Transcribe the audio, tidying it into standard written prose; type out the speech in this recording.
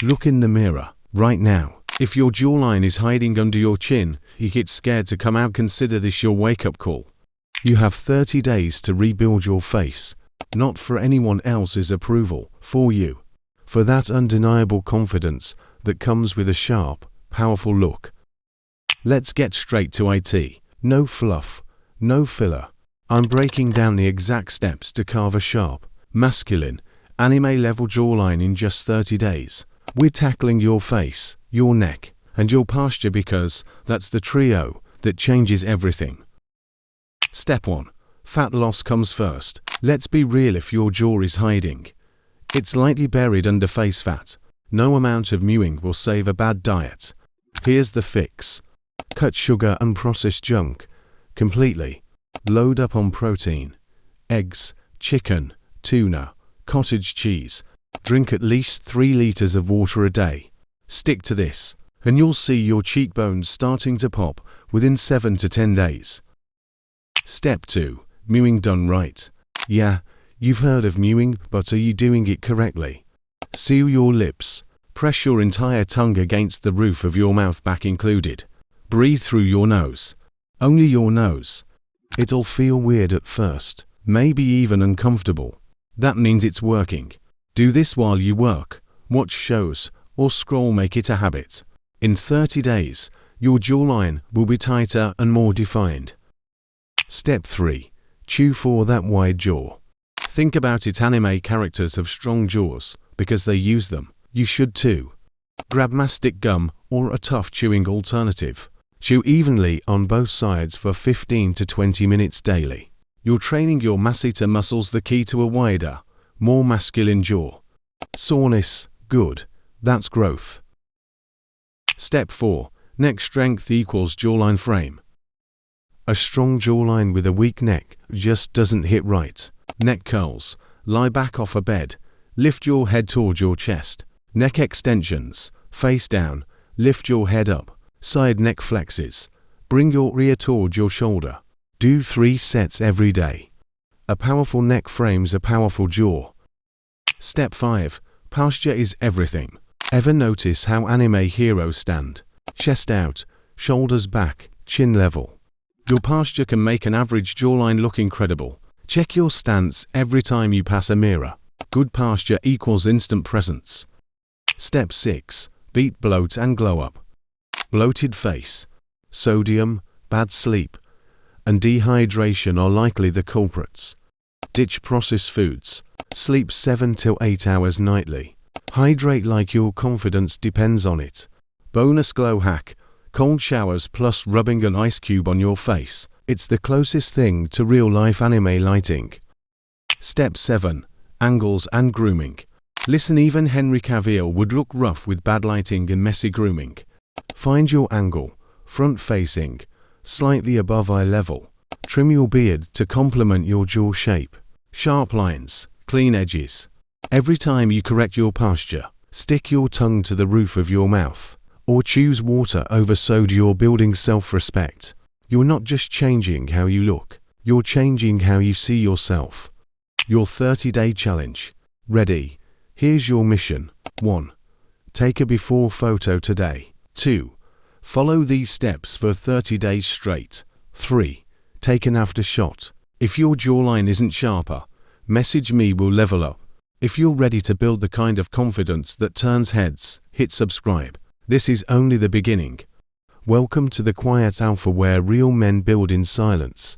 Look in the mirror, right now. If your jawline is hiding under your chin, you get scared to come out, consider this your wake-up call. You have 30 days to rebuild your face, not for anyone else's approval, for you. For that undeniable confidence that comes with a sharp, powerful look. Let's get straight to it. No fluff, no filler. I'm breaking down the exact steps to carve a sharp, masculine, anime-level jawline in just 30 days. We're tackling your face, your neck, and your posture because that's the trio that changes everything. Step 1. Fat loss comes first. Let's be real, if your jaw is hiding, it's lightly buried under face fat. No amount of mewing will save a bad diet. Here's the fix. Cut sugar and processed junk completely. Load up on protein, eggs, chicken, tuna, cottage cheese. Drink at least 3 liters of water a day. Stick to this, and you'll see your cheekbones starting to pop within 7 to 10 days. Step 2. Mewing done right. Yeah, you've heard of mewing, but are you doing it correctly? Seal your lips. Press your entire tongue against the roof of your mouth, back included. Breathe through your nose. Only your nose. It'll feel weird at first, maybe even uncomfortable. That means it's working. Do this while you work, watch shows, or scroll. Make it a habit. In 30 days, your jawline will be tighter and more defined. Step 3. Chew for that wide jaw. Think about it, anime characters have strong jaws because they use them. You should too. Grab mastic gum or a tough chewing alternative. Chew evenly on both sides for 15 to 20 minutes daily. You're training your masseter muscles, the key to a wider, more masculine jaw. Soreness, good. That's growth. Step 4. Neck strength equals jawline frame. A strong jawline with a weak neck just doesn't hit right. Neck curls. Lie back off a bed. Lift your head toward your chest. Neck extensions. Face down. Lift your head up. Side neck flexes. Bring your ear toward your shoulder. Do 3 sets every day. A powerful neck frames a powerful jaw. Step 5. Posture is everything. Ever notice how anime heroes stand? Chest out, shoulders back, chin level. Your posture can make an average jawline look incredible. Check your stance every time you pass a mirror. Good posture equals instant presence. Step 6. Beat bloat and glow up. Bloated face, sodium, bad sleep, and dehydration are likely the culprits. Ditch processed foods. Sleep 7 to 8 hours nightly. Hydrate like your confidence depends on it. Bonus glow hack. Cold showers plus rubbing an ice cube on your face. It's the closest thing to real-life anime lighting. Step 7. Angles and grooming. Listen, even Henry Cavill would look rough with bad lighting and messy grooming. Find your angle, front-facing, slightly above eye level. Trim your beard to complement your jaw shape. Sharp lines, clean edges. Every time you correct your posture, stick your tongue to the roof of your mouth. Or choose water over soda. You're building self-respect. You're not just changing how you look, you're changing how you see yourself. Your 30-day challenge. Ready? Here's your mission. 1. Take a before photo today. 2. Follow these steps for 30 days straight. 3. Take an after shot. If your jawline isn't sharper, message me, we'll level up. If you're ready to build the kind of confidence that turns heads, hit subscribe. This is only the beginning. Welcome to the quiet alpha, where real men build in silence.